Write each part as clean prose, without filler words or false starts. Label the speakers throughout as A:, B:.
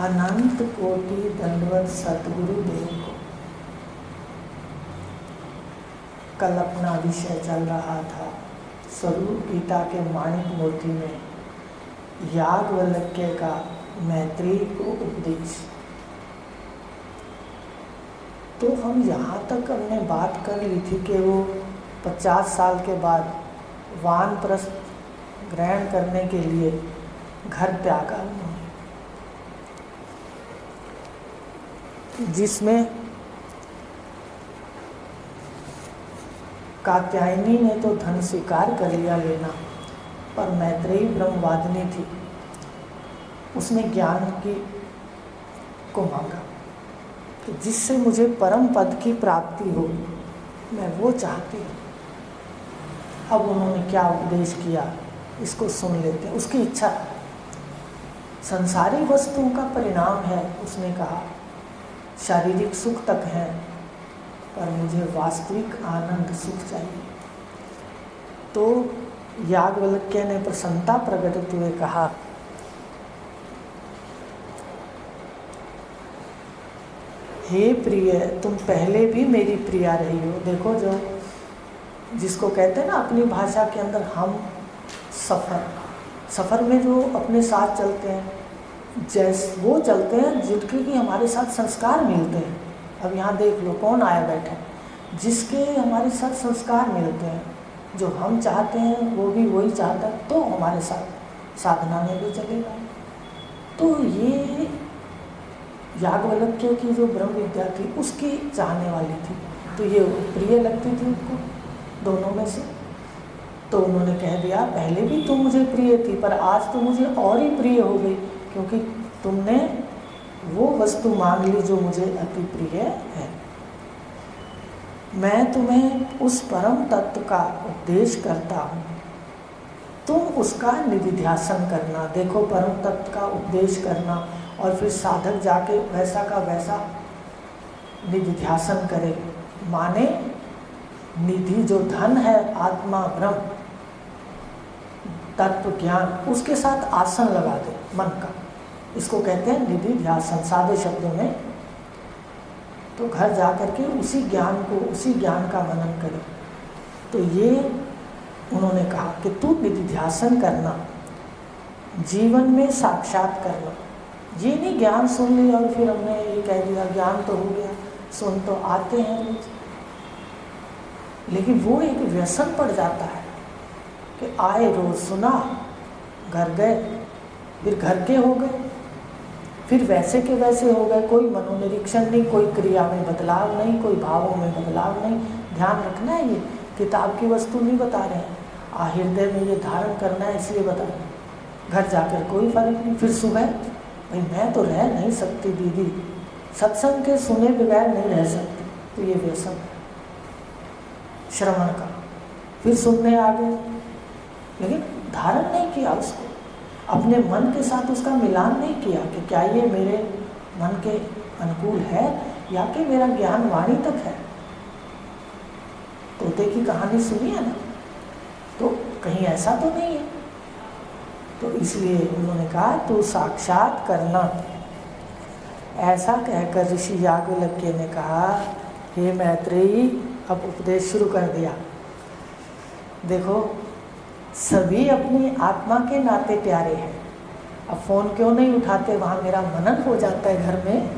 A: अनंत कोटि दंडवत सतगुरु देव को। कल अपना विषय चल रहा था स्वरूप गीता के माणिक मूर्ति में याज्ञवल्क्य का मैत्रेयी को उपदेश। तो हम यहाँ तक हमने बात कर ली थी कि वो 50 साल के बाद वानप्रस्थ ग्रहण करने के लिए घर त्यागा उन्होंने, जिसमें कात्यायनी ने तो धन स्वीकार कर लिया लेना, पर मैत्रेयी ब्रह्मवादिनी थी, उसने ज्ञान को मांगा कि जिससे मुझे परम पद की प्राप्ति हो, मैं वो चाहती हूँ। अब उन्होंने क्या उपदेश किया इसको सुन लेते हैं। उसकी इच्छा संसारी वस्तुओं का परिणाम है, उसने कहा शारीरिक सुख तक है, पर मुझे वास्तविक आनंद सुख चाहिए। तो याज्ञवल्क्य ने प्रसन्नता प्रकट हुए कहा, हे प्रिय, तुम पहले भी मेरी प्रिया रही हो। देखो, जो जिसको कहते हैं ना अपनी भाषा के अंदर हम सफ़र में जो अपने साथ चलते हैं, जैसे वो चलते हैं जिनके कि हमारे साथ संस्कार मिलते हैं। अब यहाँ देख लो कौन आया बैठा, जिसके हमारे साथ संस्कार मिलते हैं, जो हम चाहते हैं वो भी वही चाहता है, तो हमारे साथ साधना में भी चलेगा। तो ये याज्ञवल्क्य की जो ब्रह्म विद्या थी उसकी चाहने वाली थी, तो ये प्रिय लगती थी उनको दोनों में से। तो उन्होंने कह दिया, पहले भी तुम मुझे प्रिय थी, पर आज तो मुझे और ही प्रिय हो गई, क्योंकि तुमने वो वस्तु मांग ली जो मुझे अति प्रिय है। मैं तुम्हें उस परम तत्व का उपदेश करता हूँ, तुम उसका निधिध्यासन करना। देखो, परम तत्व का उपदेश करना और फिर साधक जाके वैसा का वैसा निधिध्यासन करे, माने निधि जो धन है, आत्मा ब्रह्म तत्व ज्ञान, उसके साथ आसन लगा दे मन का, इसको कहते हैं निधि ध्यासन सादे शब्दों में। तो घर जा कर के उसी ज्ञान का मनन करे। तो ये उन्होंने कहा कि तू निधि ध्यासन करना, जीवन में साक्षात करना। ये नहीं ज्ञान सुन लिया और फिर हमने ये कह दिया ज्ञान तो हो गया, सुन तो आते हैं रोज, लेकिन वो एक व्यसन पड़ जाता है कि आए रोज सुना, घर गए, फिर घर के हो गए, फिर वैसे के वैसे हो गए, कोई मनोनिरीक्षण नहीं, कोई क्रिया में बदलाव नहीं, कोई भावों में बदलाव नहीं। ध्यान रखना है, ये किताब की वस्तु नहीं बता रहे हैं, हृदय में ये धारण करना है इसलिए बता रहे हैं। घर जाकर कोई फर्क नहीं। फिर सुबह, भाई मैं तो रह नहीं सकती दीदी, सत्संग के सुने बगैर नहीं रह सकती, तो ये व्यसन है श्रवण का। फिर सुनने आ गए, लेकिन धारण नहीं किया उसको, अपने मन के साथ उसका मिलान नहीं किया कि क्या ये मेरे मन के अनुकूल है या कि मेरा ज्ञान वाणी तक है। तोते की कहानी सुनी है ना, तो कहीं ऐसा तो नहीं है। तो इसलिए उन्होंने कहा तू साक्षात करना। ऐसा कहकर ऋषि याज्ञवल्क्य ने कहा, हे मैत्रेयी, अब उपदेश शुरू कर दिया। देखो, सभी अपनी आत्मा के नाते प्यारे हैं। अब फ़ोन क्यों नहीं उठाते, वहाँ मेरा मनन हो जाता है घर में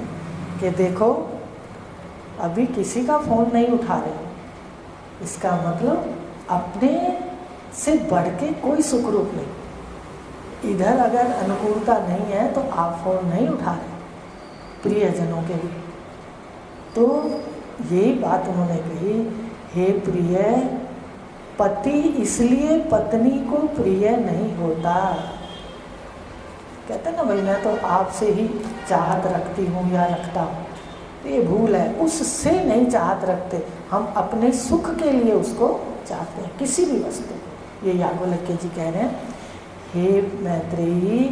A: कि देखो अभी किसी का फ़ोन नहीं उठा रहे हो, इसका मतलब अपने से बढ़ के कोई सुखरूप नहीं। इधर अगर अनुकूलता नहीं है तो आप फ़ोन नहीं उठा रहे प्रियजनों के लिए। तो यही बात उन्होंने कही, हे प्रिय, पति इसलिए पत्नी को प्रिय नहीं होता। कहते ना, भाई मैं तो आपसे ही चाहत रखती हूँ या रखता हूँ, तो ये भूल है। उससे नहीं चाहत रखते, हम अपने सुख के लिए उसको चाहते हैं, किसी भी वस्तु को। ये याज्ञवल्क्य जी कह रहे हैं, हे मैत्रेयी,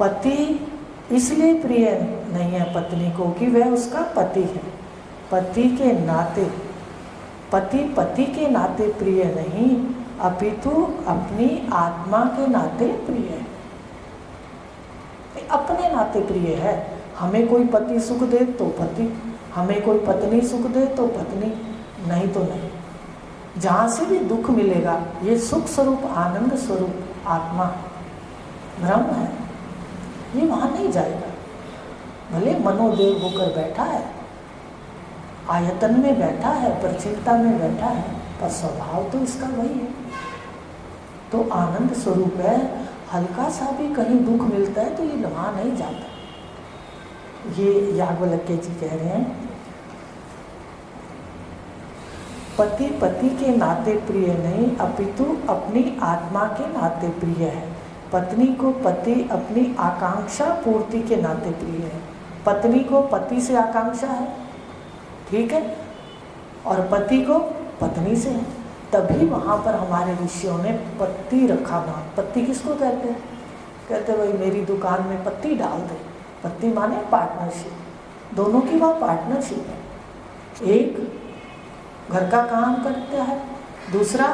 A: पति इसलिए प्रिय नहीं है पत्नी को कि वह उसका पति है। पति के नाते, पति के नाते प्रिय नहीं, अपितु अपनी आत्मा के नाते प्रिय है। अपने नाते प्रिय है। हमें कोई पति सुख दे तो पति, हमें कोई पत्नी सुख दे तो पत्नी, नहीं तो नहीं। जहाँ से भी दुख मिलेगा ये सुख स्वरूप आनंद स्वरूप आत्मा ब्रह्म है, ये वहाँ नहीं जाएगा। भले मनोदेव होकर बैठा है, आयतन में बैठा है, प्रचिलता में बैठा है, पर स्वभाव तो इसका वही है। तो आनंद स्वरूप है। हल्का सा भी कहीं दुख मिलता है तो ये वहाँ नहीं जाता। ये याज्ञवल्क्य जी कह रहे हैं, पति पति के नाते प्रिय नहीं, अपितु अपनी आत्मा के नाते प्रिय है। पत्नी को पति अपनी आकांक्षा पूर्ति के नाते प्रिय है। पत्नी को पति से आकांक्षा है, ठीक है, और पति को पत्नी से है। तभी वहाँ पर हमारे ऋषियों ने पत्ती रखा नाम। पत्ती किसको कहते हैं? कहते भाई मेरी दुकान में पत्ती डाल दे। पत्ती माने पार्टनरशिप, दोनों की वहाँ पार्टनरशिप है। एक घर का काम करता है, दूसरा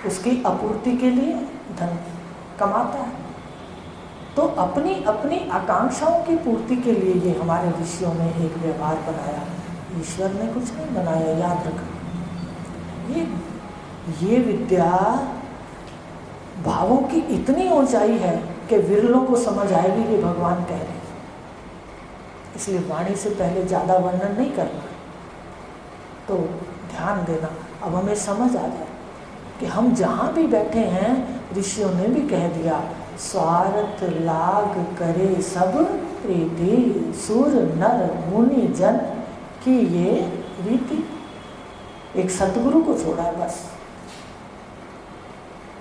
A: उसकी आपूर्ति के लिए धन कमाता है। तो अपनी अपनी आकांक्षाओं की पूर्ति के लिए ये हमारे ऋषियों ने एक व्यवहार बनाया। ईश्वर ने कुछ नहीं बनाया, याद रखना। ये विद्या भावों की इतनी ऊंचाई है कि विरलों को समझ आएगी ये भगवान कह रहे हैं। इसलिए वाणी से पहले ज़्यादा वर्णन नहीं करना, तो ध्यान देना। अब हमें समझ आ जाए कि हम जहाँ भी बैठे हैं, ऋषियों ने भी कह दिया, स्वार्थ लाग करे सब प्रीति, सुर नर मुनि जन की ये रीति। एक सतगुरु को छोड़ा है बस,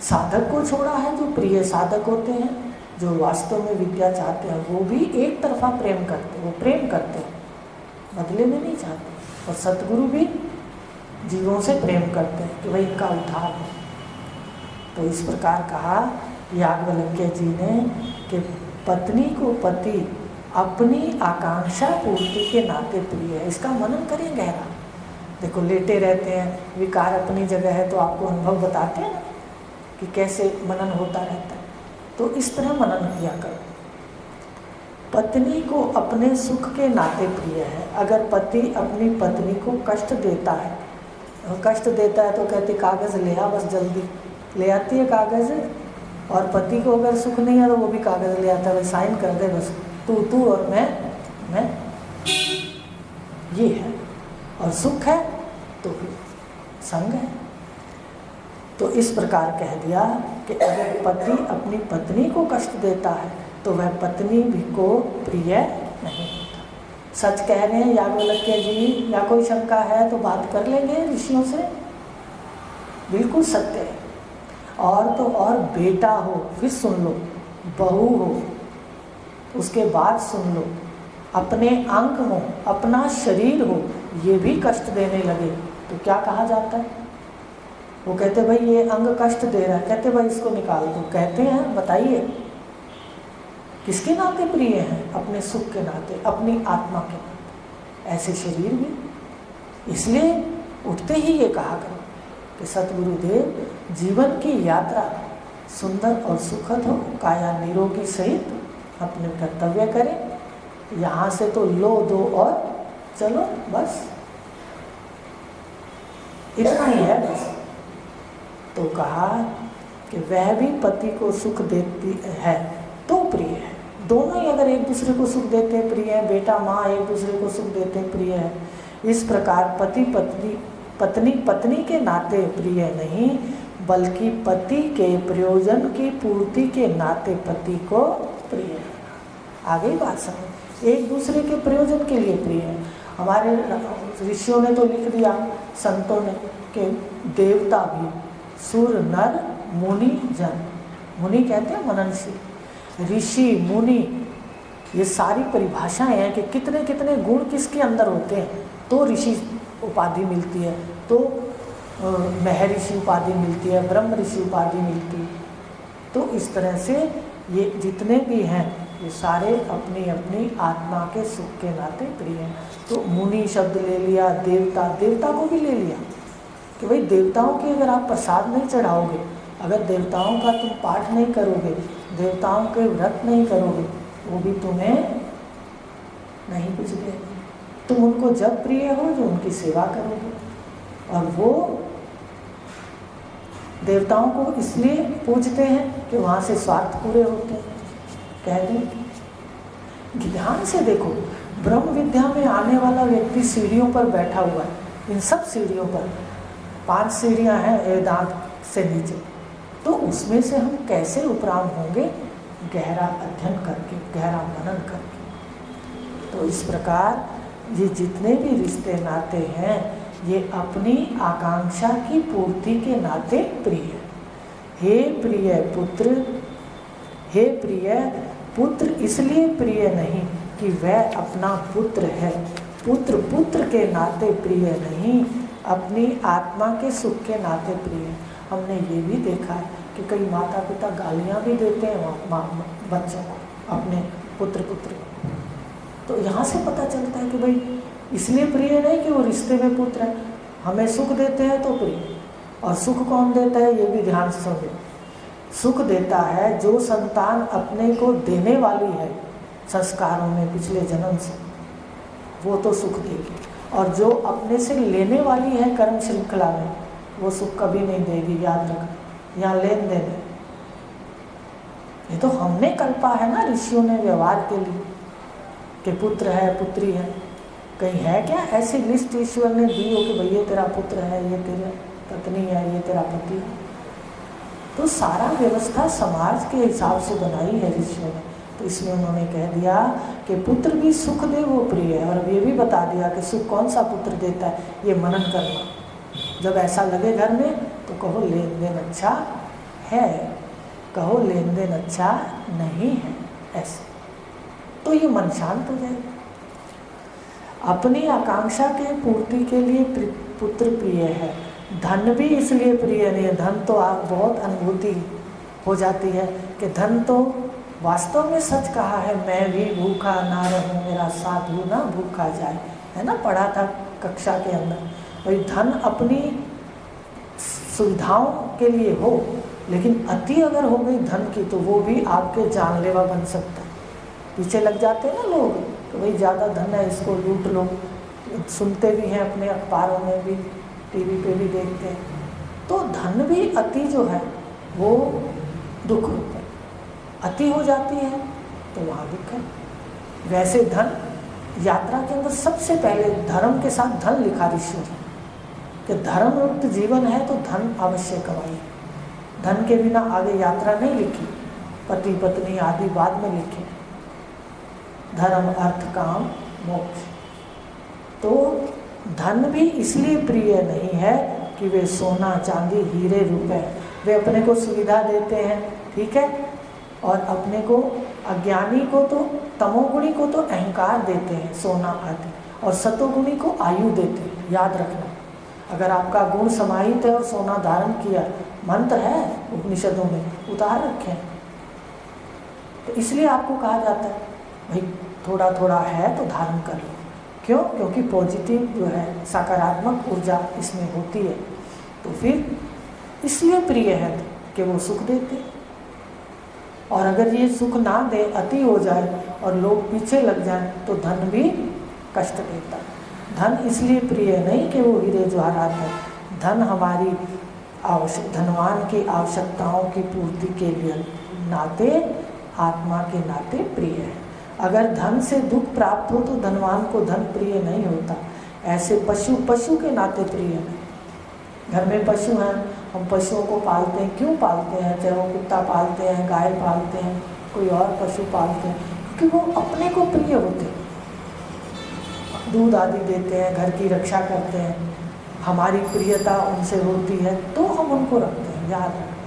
A: साधक को छोड़ा है। जो प्रिय साधक होते हैं, जो वास्तव में विद्या चाहते हैं, वो भी एक तरफा प्रेम करते हैं, वो प्रेम करते हैं, बदले में नहीं चाहते। और सतगुरु भी जीवों से प्रेम करते हैं कि भाई इनका उद्धार हो। तो इस प्रकार कहा याज्ञवल्क्य जी ने कि पत्नी को पति अपनी आकांक्षा पूर्ति के नाते प्रिय है। इसका मनन करें गहरा। देखो लेटे रहते हैं, विकार अपनी जगह है, तो आपको अनुभव बताते हैं ना कि कैसे मनन होता रहता है। तो इस तरह मनन किया करो। पत्नी को अपने सुख के नाते प्रिय है। अगर पति अपनी पत्नी को कष्ट देता है, कष्ट देता है तो कहती कागज़ ले आ, बस जल्दी ले आती है कागज़। और पति को अगर सुख नहीं है तो वो भी कागज़ ले आता है, साइन कर दे बस, तू और मैं, ये है। और सुख है तो फिर संग है। तो इस प्रकार कह दिया कि अगर पति अपनी पत्नी को कष्ट देता है तो वह पत्नी भी को प्रिय नहीं होता। सच कह रहे हैं याज्ञवल्क्य जी, या कोई शंका है तो बात कर लेंगे ऋषियों से। बिल्कुल सत्य है। और तो और बेटा हो फिर सुन लो, बहू हो उसके बाद सुन लो, अपने अंग हो, अपना शरीर हो, ये भी कष्ट देने लगे तो क्या कहा जाता है? वो कहते भाई ये अंग कष्ट दे रहा है, कहते भाई इसको निकाल दो। कहते हैं बताइए किसके नाते प्रिय हैं? अपने सुख के नाते, अपनी आत्मा के नाते। ऐसे शरीर भी। इसलिए उठते ही ये कहा करो कि सतगुरुदेव जीवन की यात्रा सुंदर और सुखद हो, काया निरोगी सहित अपने कर्तव्य करें। यहाँ से तो लो दो और चलो, बस इतना ही है बस। तो कहा कि वह भी पति को सुख देती है तो प्रिय है। दोनों ही अगर एक दूसरे को सुख देते हैं प्रिय है, बेटा माँ एक दूसरे को सुख देते हैं प्रिय है। इस प्रकार पति पत्नी पत्नी के नाते प्रिय नहीं, बल्कि पति के प्रयोजन की पूर्ति के नाते पति को प्रिय है। आगे बात समझ, एक दूसरे के प्रयोजन के लिए प्रिय है। हमारे ऋषियों ने तो लिख दिया, संतों ने, कि देवता भी, सुर नर मुनि जन। मुनि कहते हैं मननशील, ऋषि मुनि, ये सारी परिभाषाएं हैं कि कितने कितने गुण किसके अंदर होते हैं तो ऋषि उपाधि मिलती है, तो महर्षि उपाधि मिलती है, ब्रह्म ऋषि उपाधि मिलती है। तो इस तरह से ये जितने भी हैं ये सारे अपनी अपनी आत्मा के सुख के नाते प्रिय हैं। तो मुनि शब्द ले लिया, देवता, देवता को भी ले लिया कि भाई देवताओं की अगर आप प्रसाद नहीं चढ़ाओगे, अगर देवताओं का तुम पाठ नहीं करोगे, देवताओं के व्रत नहीं करोगे, वो भी तुम्हें नहीं कुछ देंगे। तुम उनको जब प्रिय हो जो उनकी सेवा करोगे, और वो देवताओं को इसलिए पूजते हैं कि वहाँ से स्वार्थ पूरे होते हैं। कह दें ध्यान से देखो, ब्रह्म विद्या में आने वाला व्यक्ति सीढ़ियों पर बैठा हुआ है, इन सब सीढ़ियों पर 5 सीढ़ियाँ हैं वेदांत से नीचे, तो उसमें से हम कैसे उपराम होंगे? गहरा अध्ययन करके, गहरा मनन करके। तो इस प्रकार ये जितने भी रिश्ते नाते हैं ये अपनी आकांक्षा की पूर्ति के नाते प्रिय। हे प्रिय पुत्र, हे प्रिय पुत्र इसलिए प्रिय नहीं कि वह अपना पुत्र है, पुत्र पुत्र के नाते प्रिय नहीं, अपनी आत्मा के सुख के नाते प्रिय। हमने ये भी देखा है कि कई माता पिता गालियाँ भी देते हैं बच्चों को, अपने पुत्र पुत्र को। तो यहाँ से पता चलता है कि भाई इसलिए प्रिय नहीं कि वो रिश्ते में पुत्र है, हमें सुख देते हैं तो प्रिय। और सुख कौन देता है ये भी ध्यान से समझो। सुख देता है जो संतान अपने को देने वाली है संस्कारों में पिछले जन्म से, वो तो सुख देगी, और जो अपने से लेने वाली है कर्म श्रृंखला में, वो सुख कभी नहीं देगी। याद रखना, यहाँ लेन देन है। ये तो हमने कल्पा है ना ऋषियों ने व्यवहार के लिए कि पुत्र है पुत्री है। कहीं है क्या ऐसी लिस्ट ईश्वर ने दी हो कि भाई ये तेरा पुत्र है, ये तेरी पत्नी है, ये तेरा पति है? तो सारा व्यवस्था समाज के हिसाब से बनाई है ऋषियों ने। तो इसमें उन्होंने कह दिया कि पुत्र भी सुख दे वो प्रिय है, और अब ये भी बता दिया कि सुख कौन सा पुत्र देता है, ये मनन करना। जब ऐसा लगे घर में तो कहो लेन देन अच्छा है, कहो लेन देन अच्छा नहीं है, ऐसे तो ये मन शांत हो जाएगा। अपनी आकांक्षा के पूर्ति के लिए पुत्र प्रिय है, धन भी इसलिए प्रिय नहीं है। धन तो आप बहुत अनुभूति हो जाती है कि धन तो वास्तव में सच कहा है, मैं भी भूखा ना रहूं, मेरा साधु ना भूखा जाए, है ना, पढ़ा था कक्षा के अंदर। भाई धन अपनी सुविधाओं के लिए हो, लेकिन अति अगर हो गई धन की तो वो भी आपके जानलेवा बन सकता है। पीछे लग जाते हैं ना लोग तो भाई ज़्यादा धन है इसको लूट लो, सुनते भी हैं अपने अखबारों में भी, टीवी पे भी देखते हैं। तो धन भी अति जो है वो दुख रूप है, अति हो जाती है तो वहाँ दुख है। वैसे धन यात्रा के अंदर सबसे पहले धर्म के साथ धन लिखा ऋषियों ने कि धर्म युक्त जीवन है तो धन अवश्य कमाइए। धन के बिना आगे यात्रा नहीं लिखी, पति पत्नी आदि बाद में लिखे, धर्म अर्थ काम मोक्ष। तो धन भी इसलिए प्रिय नहीं है कि वे सोना चांदी हीरे रुपए, वे अपने को सुविधा देते हैं, ठीक है, और अपने को अज्ञानी को तो तमोगुणी को तो अहंकार देते हैं सोना आदि, और सतोगुणी को आयु देते हैं। याद रखना, अगर आपका गुण समाहित है और सोना धारण किया, मंत्र है उपनिषदों में उतार रखे, तो इसलिए आपको कहा जाता है भाई थोड़ा थोड़ा है तो धारण कर लो। क्यों? क्योंकि पॉजिटिव जो है सकारात्मक ऊर्जा इसमें होती है। तो फिर इसलिए प्रिय है कि वो सुख देते, और अगर ये सुख ना दे, अति हो जाए और लोग पीछे लग जाएं तो धन भी कष्ट देता है। धन इसलिए प्रिय नहीं कि वो हीरे जवाहरात है, धन हमारी धनवान की आवश्यकताओं की पूर्ति के लिए नाते, आत्मा के नाते प्रिय है। अगर धन से दुख प्राप्त हो तो धनवान को धन प्रिय नहीं होता। ऐसे पशु के नाते प्रिय नहीं। घर में पशु हैं, हम पशुओं को पालते हैं, क्यों पालते हैं? चाहे वो कुत्ता पालते हैं, गाय पालते हैं, कोई और पशु पालते हैं, क्योंकि वो अपने को प्रिय होते हैं, दूध आदि देते हैं, घर की रक्षा करते हैं, हमारी प्रियता उनसे होती है तो हम उनको रखते हैं। याद रखें,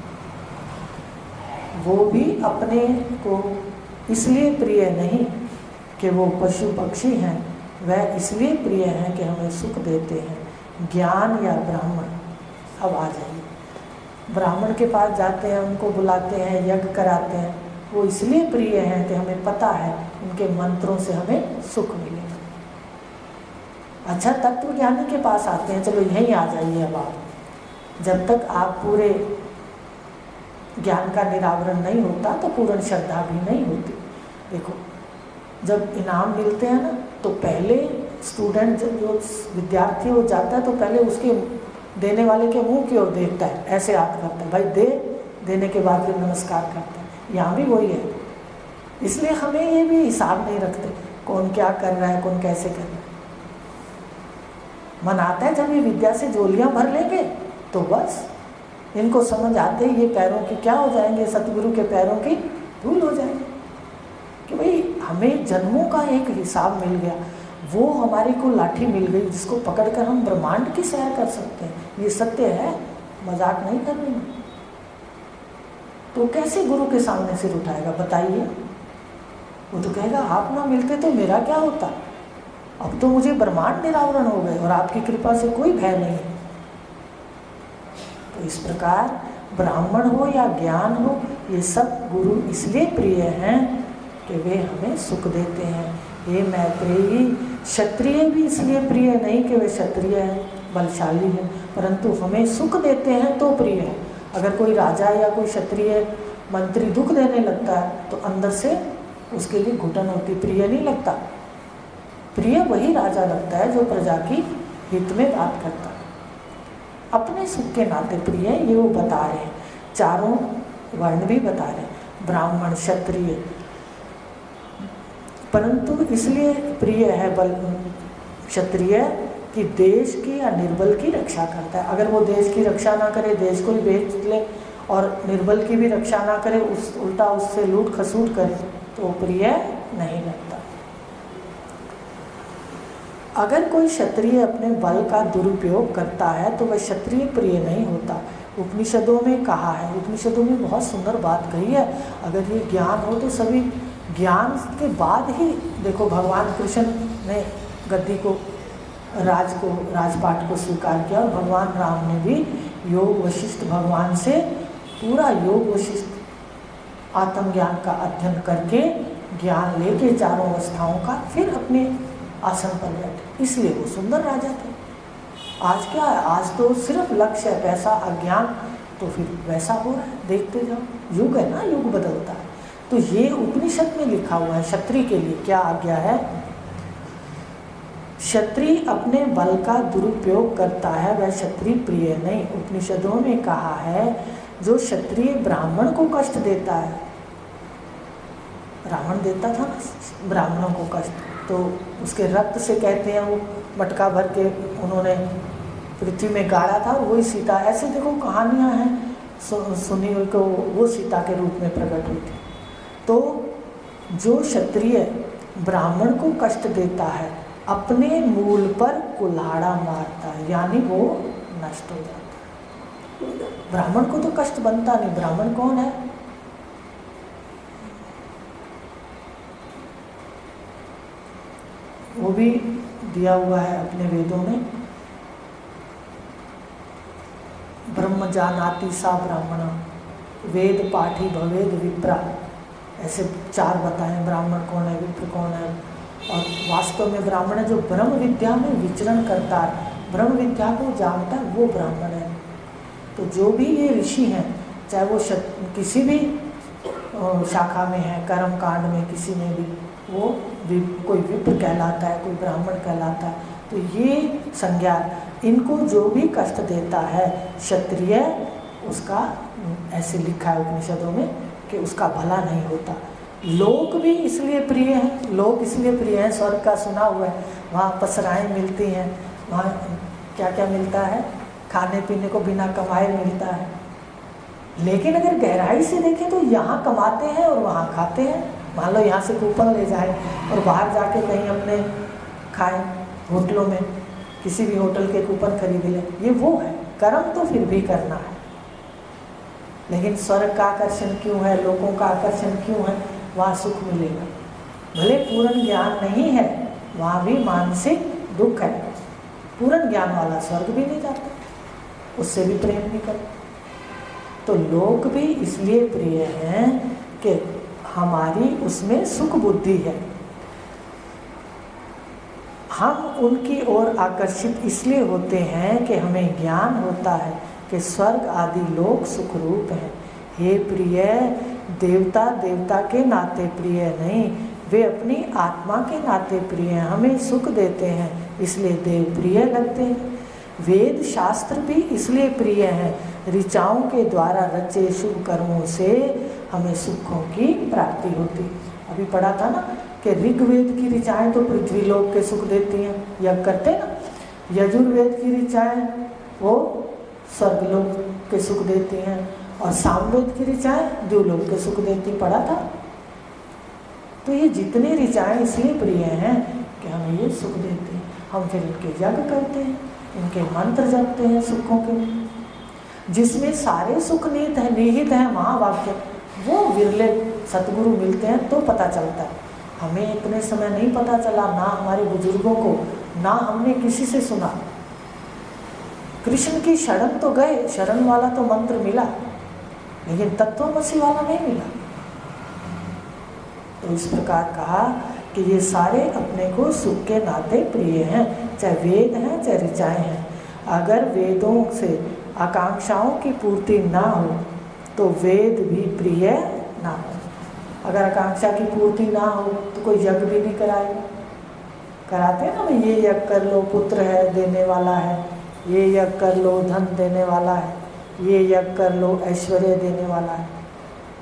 A: वो भी अपने को इसलिए प्रिय नहीं कि वो पशु पक्षी हैं, वह इसलिए प्रिय हैं कि हमें सुख देते हैं। ज्ञान या ब्राह्मण, अब आ जाइए, ब्राह्मण के पास जाते हैं, उनको बुलाते हैं, यज्ञ कराते हैं, वो इसलिए प्रिय हैं कि हमें पता है उनके मंत्रों से हमें सुख मिलेगा। अच्छा, तत्व ज्ञानी के पास आते हैं, चलो यहीं आ जाइए। अब आप जब तक आप पूरे ज्ञान का निरावरण नहीं होता तो पूर्ण श्रद्धा भी नहीं होती। देखो जब इनाम मिलते हैं ना तो पहले स्टूडेंट जो विद्यार्थी वो जाता है तो पहले उसके देने वाले के मुंह की ओर देखता है, ऐसे हाथ करता है, भाई देने के बाद फिर नमस्कार करता है। यहाँ भी वही है, इसलिए हमें ये भी हिसाब नहीं रखते कौन क्या कर रहा है, कौन कैसे कर रहा है। मन आता है जब ये विद्या से झोलियाँ भर लेंगे तो बस इनको समझ आते ही ये पैरों की क्या हो जाएंगे, सतगुरु के पैरों की धूल हो जाएंगे कि भाई हमें जन्मों का एक हिसाब मिल गया, वो हमारे को लाठी मिल गई जिसको पकड़कर हम ब्रह्मांड की सैर कर सकते हैं। ये सत्य है, मजाक नहीं कर रही। तो कैसे गुरु के सामने सिर उठाएगा बताइए? वो तो कहेगा आप ना मिलते तो मेरा क्या होता, अब तो मुझे ब्रह्मांड निरावरण हो गए और आपकी कृपा से कोई भय नहीं है। तो इस प्रकार ब्राह्मण हो या ज्ञान हो, ये सब गुरु इसलिए प्रिय हैं कि वे हमें सुख देते हैं। ये मैत्रेयी क्षत्रिय भी इसलिए प्रिय नहीं कि वे क्षत्रिय हैं, बलशाली हैं, परंतु हमें सुख देते हैं तो प्रिय है। अगर कोई राजा या कोई क्षत्रिय मंत्री दुख देने लगता है तो अंदर से उसके लिए घुटन होती, प्रिय नहीं लगता। प्रिय वही राजा लगता है जो प्रजा की हित में बात करता है, अपने सुख के नाते प्रिय। ये वो बता रहे हैं, चारों वर्ण भी बता रहे हैं, ब्राह्मण क्षत्रिय, परंतु इसलिए प्रिय है बल क्षत्रिय कि देश की या निर्बल की रक्षा करता है। अगर वो देश की रक्षा ना करे, देश को ही बेच ले और निर्बल की भी रक्षा ना करे, उल्टा उससे लूट खसूट करे तो प्रिय नहीं लगता। अगर कोई क्षत्रिय अपने बल का दुरुपयोग करता है तो वह क्षत्रिय प्रिय नहीं होता। उपनिषदों में कहा है, उपनिषदों में बहुत सुंदर बात कही है। अगर ये ज्ञान हो तो सभी ज्ञान के बाद ही देखो भगवान कृष्ण ने गद्दी को राजपाट को स्वीकार किया और भगवान राम ने भी योग वशिष्ठ भगवान से पूरा योग वशिष्ठ आत्मज्ञान का अध्ययन करके ज्ञान लेके चारों अवस्थाओं का फिर अपने आसन पर बैठे, इसलिए वो सुंदर राजा थे। आज क्या है, आज तो सिर्फ लक्ष्य है पैसा, अज्ञान, तो फिर वैसा हो रहा है, देखते जाओ। युग है ना, युग बदलता है। तो ये उपनिषद में लिखा हुआ है क्षत्रिय के लिए क्या आज्ञा है। क्षत्रिय अपने बल का दुरुपयोग करता है वह क्षत्रिय प्रिय नहीं। उपनिषदों में कहा है जो क्षत्रिय ब्राह्मण को कष्ट देता है, रावण देता था ना ब्राह्मणों को कष्ट, तो उसके रक्त से कहते हैं वो मटका भर के उन्होंने पृथ्वी में गाड़ा था, वही सीता। ऐसे देखो कहानियां हैं सुनी हुई को वो सीता के रूप में प्रकट हुई थी। तो जो क्षत्रिय ब्राह्मण को कष्ट देता है अपने मूल पर कुल्हाड़ा मारता है, यानी वो नष्ट हो जाता है। ब्राह्मण को तो कष्ट बनता नहीं। ब्राह्मण कौन है? वो भी दिया हुआ है अपने वेदों में, ब्रह्म जानाति सा ब्राह्मण वेद पाठी भवेद विप्रा, ऐसे चार बताएं ब्राह्मण कौन है, विप्र कौन है। और वास्तव में ब्राह्मण है जो ब्रह्म विद्या में विचरण करता है, ब्रह्म विद्या को जानता है, वो ब्राह्मण है। तो जो भी ये ऋषि हैं, चाहे वो किसी भी शाखा में है, कर्म कांड में किसी में भी, वो कोई विप्र कहलाता है, कोई ब्राह्मण कहलाता है। तो ये संज्ञा, इनको जो भी कष्ट देता है क्षत्रिय, उसका ऐसे लिखा है उपनिषदों में कि उसका भला नहीं होता। लोक भी इसलिए प्रिय हैं, लोक इसलिए प्रिय हैं, स्वर्ग का सुना हुआ है, वहाँ पसराएँ मिलती हैं, वहाँ क्या क्या मिलता है, खाने पीने को बिना कमाए मिलता है। लेकिन अगर गहराई से देखें तो यहाँ कमाते हैं और वहाँ खाते हैं। मान लो यहाँ से कूपन ले जाए और बाहर जाके कहीं अपने खाएं, होटलों में किसी भी होटल के कूपन खरीद लें, ये वो है। कर्म तो फिर भी करना है, लेकिन स्वर्ग का आकर्षण क्यों है, लोगों का आकर्षण क्यों है? वहाँ सुख मिलेगा। भले पूर्ण ज्ञान नहीं है, वहाँ भी मानसिक दुख है। पूर्ण ज्ञान वाला स्वर्ग भी नहीं जाता, उससे भी प्रेम नहीं करता। तो लोक भी इसलिए प्रिय हैं कि हमारी उसमें सुख बुद्धि है। हम उनकी ओर आकर्षित इसलिए होते हैं कि हमें ज्ञान होता है कि स्वर्ग आदि लोक सुख रूप हैं। हे प्रिय, देवता देवता के नाते प्रिय नहीं, वे अपनी आत्मा के नाते प्रिय हैं, हमें सुख देते हैं इसलिए देव प्रिय लगते हैं। वेद शास्त्र भी इसलिए प्रिय हैं, ऋचाओं के द्वारा रचे शुभ कर्मों से हमें सुखों की प्राप्ति होती। अभी पढ़ा था ना कि ऋग्वेद की ऋचाएं तो पृथ्वी लोक के सुख देती हैं, यज्ञ करते ना। यजुर्वेद की ऋचाएं वो स्वर्गलोक के सुख देती हैं, और सामवेद की ऋचाएं द्युलोक के सुख देती, पढ़ा था। तो ये जितने ऋचाएं इसलिए प्रिय हैं कि हमें ये सुख देते हैं, हम फिर इनके यज्ञ करते हैं, इनके मंत्र जपते हैं सुखों के, जिसमें सारे सुख निहित है महावाक्य। वो विरले सतगुरु मिलते हैं तो पता चलता है, हमें इतने समय नहीं पता चला, ना हमारे बुजुर्गों को, ना हमने किसी से सुना। कृष्ण की शरण तो गए, शरण वाला तो मंत्र मिला, लेकिन तत्वमसि वाला नहीं मिला। तो इस प्रकार कहा कि ये सारे अपने को सुख के नाते प्रिय हैं, चाहे वेद हैं चाहे ऋचाएं हैं। अगर वेदों से आकांक्षाओं की पूर्ति ना हो तो वेद भी प्रिय ना हो। अगर आकांक्षा की पूर्ति ना हो तो कोई यज्ञ भी नहीं कराएगा। कराते हैं ना, ये यज्ञ कर लो, पुत्र है देने वाला है, ये यज्ञ कर लो, धन देने वाला है, ये यज्ञ कर लो, ऐश्वर्य देने वाला है।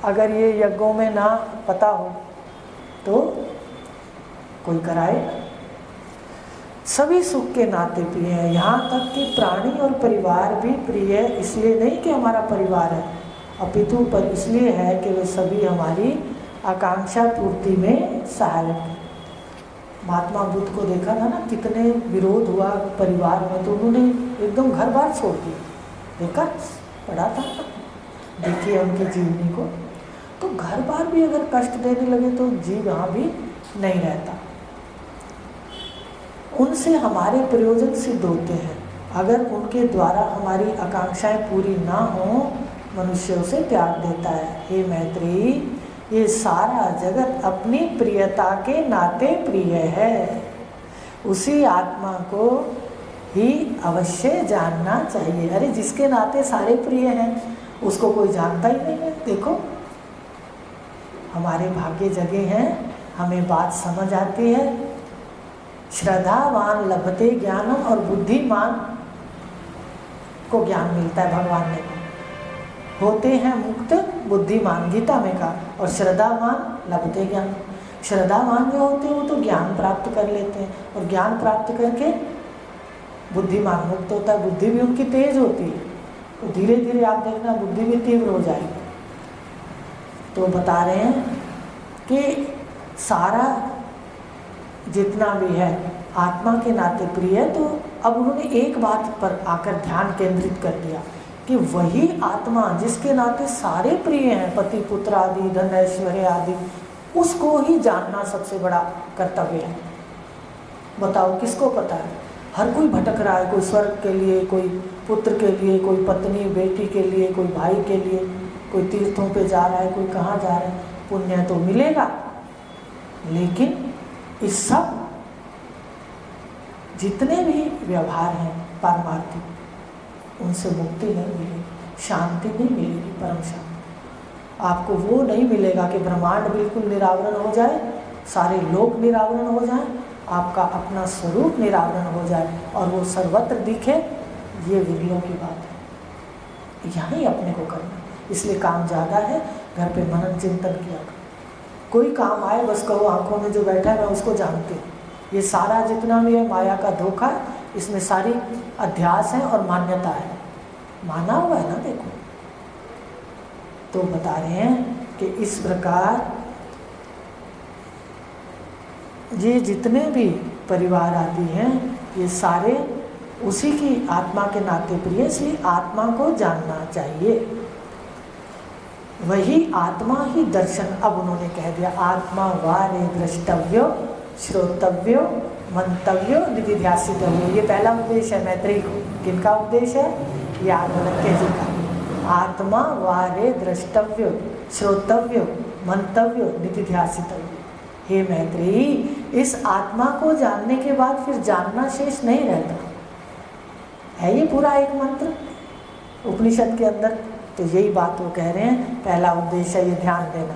A: अगर ये यज्ञों में ना पता हो तो कोई कराएगा। सभी सुख के नाते प्रिय हैं, यहाँ तक कि प्राणी और परिवार भी प्रिय है, इसलिए नहीं कि हमारा परिवार है, अपितु पर इसलिए है कि वे सभी हमारी आकांक्षा पूर्ति में सहायक है। महात्मा बुद्ध को देखा था ना, कितने विरोध हुआ परिवार में, तो उन्होंने एकदम घर बार छोड़ दिया। देखा, पढ़ा था, देखिए उनकी जीवनी को। तो घर बार भी अगर कष्ट देने लगे तो जीव यहाँ भी नहीं रहता। उनसे हमारे प्रयोजन सिद्ध होते हैं, अगर उनके द्वारा हमारी आकांक्षाएं पूरी ना हो मनुष्य उसे त्याग देता है। हे मैत्रेयी, ये सारा जगत अपनी प्रियता के नाते प्रिय है, उसी आत्मा को ही अवश्य जानना चाहिए। अरे जिसके नाते सारे प्रिय हैं उसको कोई जानता ही नहीं है। देखो हमारे भाग्य जगे हैं, हमें बात समझ आती है। श्रद्धावान लभते ज्ञानम, और बुद्धिमान को ज्ञान मिलता है भगवान ने। होते हैं मुक्त बुद्धिमान, गीता में कहा, और श्रद्धावान लभते ज्ञान। श्रद्धावान जो होते हैं वो तो ज्ञान प्राप्त कर लेते हैं, और ज्ञान प्राप्त करके बुद्धिमान मुक्त होता है। बुद्धि भी उनकी तेज होती है, तो धीरे धीरे आप देखना बुद्धि भी तीव्र हो जाएगी। तो बता रहे हैं कि सारा जितना भी है आत्मा के नाते प्रिय है। तो अब उन्होंने एक बात पर आकर ध्यान केंद्रित कर दिया कि वही आत्मा जिसके नाते सारे प्रिय हैं, पति पुत्र आदि, धन ऐश्वर्य आदि, उसको ही जानना सबसे बड़ा कर्तव्य है। बताओ किसको पता है? हर कोई भटक रहा है, कोई स्वर्ग के लिए, कोई पुत्र के लिए, कोई पत्नी बेटी के लिए, कोई भाई के लिए, कोई तीर्थों पे जा रहा है, कोई कहाँ जा रहा है। पुण्य तो मिलेगा, लेकिन इस सब जितने भी व्यवहार हैं पारमार्थिक, उनसे मुक्ति नहीं मिलेगी, शांति नहीं मिलेगी, परम शांति। आपको वो नहीं मिलेगा कि ब्रह्मांड बिल्कुल निरावरण हो जाए, सारे लोक निरावरण हो जाए, आपका अपना स्वरूप निरावरण हो जाए और वो सर्वत्र दिखे। ये विरलों की बात है, यही अपने को करना। इसलिए काम ज़्यादा है, घर पे मनन चिंतन किया करो। कोई काम आए बस कहो आंखों में जो बैठा है मैं उसको जानती हूँ। ये सारा जितना भी है माया का धोखा, इसमें सारी अध्यास है और मान्यता है, माना हुआ है ना। देखो तो बता रहे हैं कि इस प्रकार ये जितने भी परिवार आदि हैं ये सारे उसी की आत्मा के नाते प्रिय, इसलिए आत्मा को जानना चाहिए। वही आत्मा ही दर्शन, अब उन्होंने कह दिया आत्मा वारे द्रष्टव्यो श्रोतव्यो मंतव्यो निधिध्यासितव्यो। ये पहला उपदेश है मैत्रेयी को। किनका उपदेश है? याज्ञवल्क्य जी का। आत्मा वारे द्रष्टव्यो श्रोतव्यो मंतव्यो निधिध्यासितव्यो। हे मैत्रेयी, इस आत्मा को जानने के बाद फिर जानना शेष नहीं रहता है। ये पूरा एक मंत्र उपनिषद के अंदर तो यही बात वो कह रहे हैं, पहला उद्देश्य ये ध्यान देना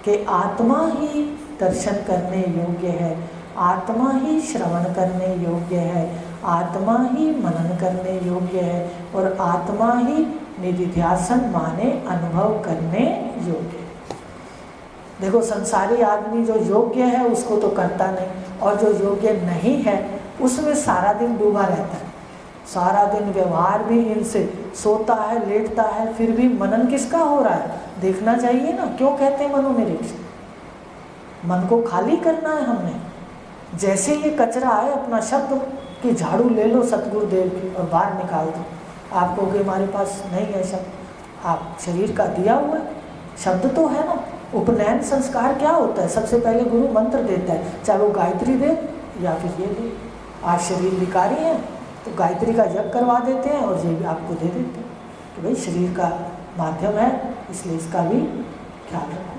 A: कि आत्मा ही दर्शन करने योग्य है, आत्मा ही श्रवण करने योग्य है, आत्मा ही मनन करने योग्य है और आत्मा ही निधिध्यासन माने अनुभव करने योग्य है। देखो संसारी आदमी जो योग्य है उसको तो करता नहीं, और जो योग्य नहीं है उसमें सारा दिन डूबा रहता है, सारा दिन व्यवहार भी इनसे, सोता है, लेटता है, फिर भी मनन किसका हो रहा है देखना चाहिए ना। क्यों कहते हैं मनोनिरीक्षण? मन को खाली करना है हमने। जैसे ये कचरा है, अपना शब्द की झाड़ू ले लो सतगुरुदेव की और बाहर निकाल दो। आप कहोगे हमारे पास नहीं है शब्द, आप शरीर का दिया हुआ है, शब्द तो है ना। उपनयन संस्कार क्या होता है? सबसे पहले गुरु मंत्र देता है, चाहे वो गायत्री दे या फिर ये दे। आज शरीर विकारी है तो गायत्री का जप करवा देते हैं और ये भी आपको दे देते हैं कि भाई शरीर का माध्यम है, इसलिए इसका भी ख्याल रखो।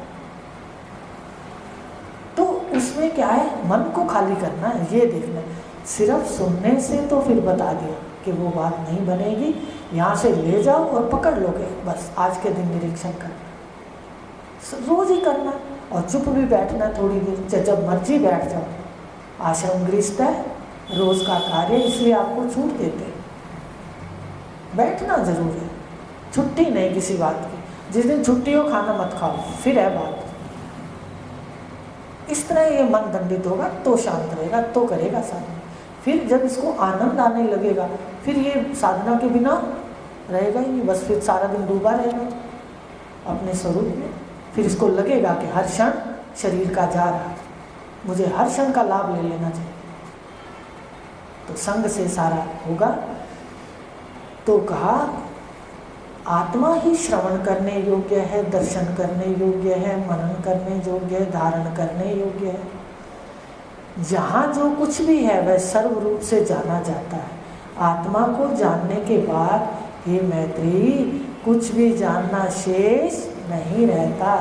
A: तो उसमें क्या है, मन को खाली करना है, ये देखना है। सिर्फ सुनने से तो फिर बता दिया कि वो बात नहीं बनेगी, यहाँ से ले जाओ और पकड़ लोगे, बस आज के दिन निरीक्षण करना, रोज ही करना और चुप भी बैठना थोड़ी देर, जब मर्जी बैठ जाओ। आश्रम गृहस्थ है, रोज का कार्य, इसलिए आपको छूट देते हैं, बैठना जरूर है, छुट्टी नहीं किसी बात की। जिस दिन छुट्टी हो खाना मत खाओ, फिर है बात। इस तरह ये मन दंडित होगा तो शांत रहेगा, तो करेगा साधना। फिर जब इसको आनंद आने लगेगा, फिर ये साधना के बिना रहेगा ही नहीं, बस फिर सारा दिन डूबा रहेगा अपने स्वरूप में। फिर इसको लगेगा कि हर क्षण शरीर का जा रहा है, मुझे हर क्षण का लाभ ले लेना चाहिए। तो संग से सारा होगा। तो कहा आत्मा ही श्रवण करने योग्य है, दर्शन करने योग्य है, मनन करने योग्य है, धारण करने योग्य है। जहाँ जो कुछ भी है वह सर्व रूप से जाना जाता है। आत्मा को जानने के बाद हे मैत्रेयी कुछ भी जानना शेष नहीं रहता।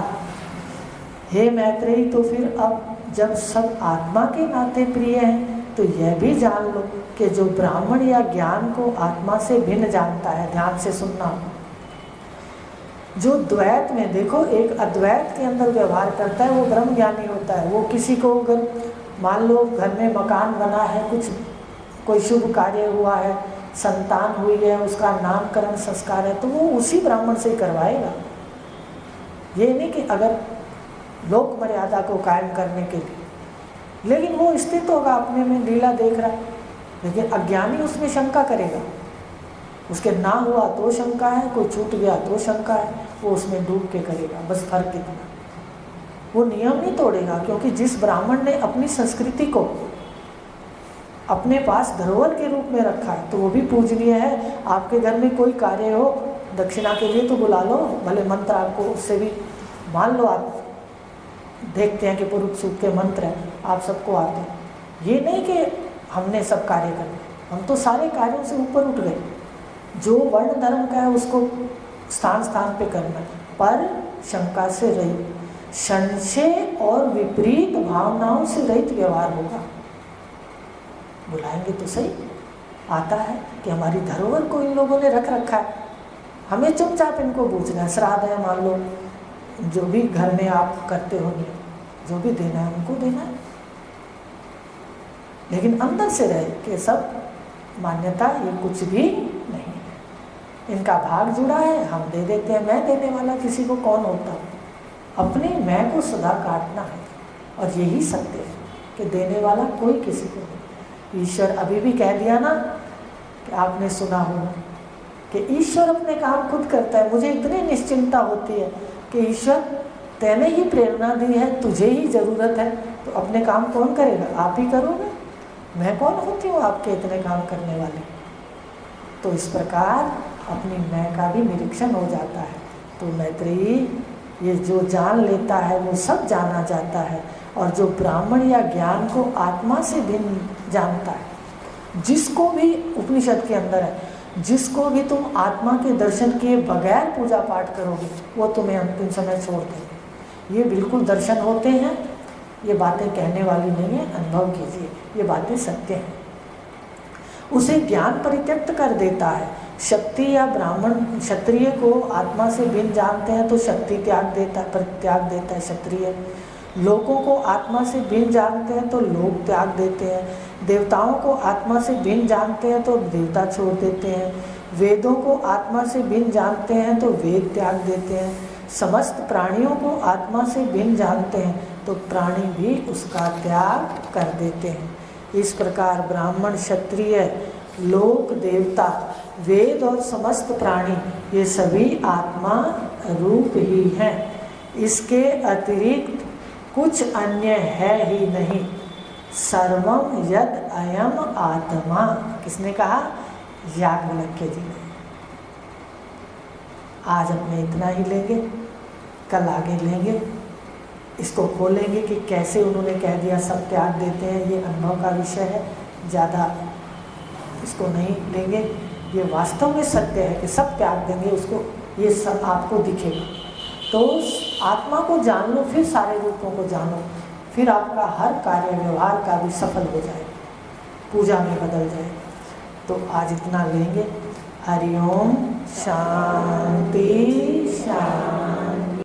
A: हे मैत्रेयी, तो फिर अब जब सब आत्मा के नाते प्रिय हैं तो यह भी जान लो कि जो ब्राह्मण या ज्ञान को आत्मा से भिन्न जानता है, ध्यान से सुनना, जो द्वैत में, देखो एक अद्वैत के अंदर व्यवहार करता है वो ब्रह्म ज्ञानी होता है। वो किसी को अगर मान लो घर में मकान बना है, कुछ कोई शुभ कार्य हुआ है, संतान हुई है, उसका नामकरण संस्कार है, तो वो उसी ब्राह्मण से करवाएगा। ये नहीं कि अगर लोक मर्यादा को कायम करने के लिए, लेकिन वो स्थित होगा अपने में, लीला देख रहा है, लेकिन अज्ञानी उसमें शंका करेगा। उसके ना हुआ तो शंका है, कोई छूट गया तो शंका है, वो उसमें डूब के करेगा। बस फर्क इतना, वो नियम नहीं तोड़ेगा, क्योंकि जिस ब्राह्मण ने अपनी संस्कृति को अपने पास धरोहर के रूप में रखा है तो वो भी पूजनीय है। आपके घर में कोई कार्य हो, दक्षिणा के लिए तो बुला लो, भले मंत्र आपको उससे भी मान लो, आप देखते हैं कि पुरुष सूक्त के मंत्र हैं, आप सबको आते हैं। ये नहीं कि हमने सब कार्य करने, हम तो सारे कार्यों से ऊपर उठ गए। जो वर्ण धर्म का है उसको स्थान स्थान पे करना, पर शंका से रहित, संशय और विपरीत भावनाओं से रहित व्यवहार होगा। बुलाएंगे तो सही, आता है कि हमारी धरोहर को इन लोगों ने रख रखा है, हमें चुपचाप इनको पूछना है। श्राद्ध है मान लो, जो भी घर में आप करते होंगे, जो भी देना है उनको देना है, लेकिन अंदर से रहे कि सब मान्यता ये कुछ भी नहीं है, इनका भाग जुड़ा है, हम दे देते हैं। मैं देने वाला किसी को कौन होता है? अपने मैं को सदा काटना है, और यही सत्य है कि देने वाला कोई किसी को नहीं। ईश्वर अभी भी कह दिया ना कि आपने सुना होगा कि ईश्वर अपने काम खुद करता है। मुझे इतनी निश्चिंता होती है कि ईश्वर तेने ही प्रेरणा दी है, तुझे ही ज़रूरत है, तो अपने काम कौन करेगा? आप ही करोगे। मैं कौन होती हूँ आपके इतने काम करने वाले? तो इस प्रकार अपनी मैं का भी निरीक्षण हो जाता है। तो मैत्रेयी, ये जो जान लेता है वो सब जाना जाता है, और जो ब्राह्मण या ज्ञान को आत्मा से भिन्न जानता है, जिसको भी उपनिषद के अंदर है, जिसको भी तुम आत्मा के दर्शन किए बगैर पूजा पाठ करोगे वो तुम्हें अंतिम समय छोड़ देंगे। ये बिल्कुल दर्शन होते हैं, ये बातें कहने वाली नहीं है, अनुभव कीजिए, ये बातें सत्य हैं। उसे ज्ञान परित्यक्त कर देता है। शक्ति या ब्राह्मण क्षत्रिय को आत्मा से भिन्न जानते हैं तो शक्ति त्याग देता है क्षत्रिय। लोगों को आत्मा से भिन्न जानते हैं तो लोग त्याग देते हैं। देवताओं को आत्मा से भिन्न जानते हैं तो देवता छोड़ देते हैं। वेदों को आत्मा से भिन्न जानते हैं तो वेद त्याग देते हैं। समस्त प्राणियों को आत्मा से भिन्न जानते हैं तो प्राणी भी उसका त्याग कर देते हैं। इस प्रकार ब्राह्मण, क्षत्रिय, लोक, देवता, वेद और समस्त प्राणी ये सभी आत्मा रूप ही हैं। इसके अतिरिक्त कुछ अन्य है ही नहीं। सर्वम यद अयम आत्मा, किसने कहा? याज्ञवल्क्य जी ने। आज अपने इतना ही लेंगे, कल आगे लेंगे, इसको खोलेंगे कि कैसे उन्होंने कह दिया सब त्याग देते हैं। ये अनुभव का विषय है, ज़्यादा इसको नहीं लेंगे। ये वास्तव में सत्य है कि सब त्याग देंगे उसको, ये सब आपको दिखेगा। तो आत्मा को जान लो, फिर सारे रूपों को जानो, फिर आपका हर कार्य व्यवहार का भी सफल हो जाएगा, पूजा में बदल जाएगा। तो आज इतना लेंगे। हरि ओम, शांति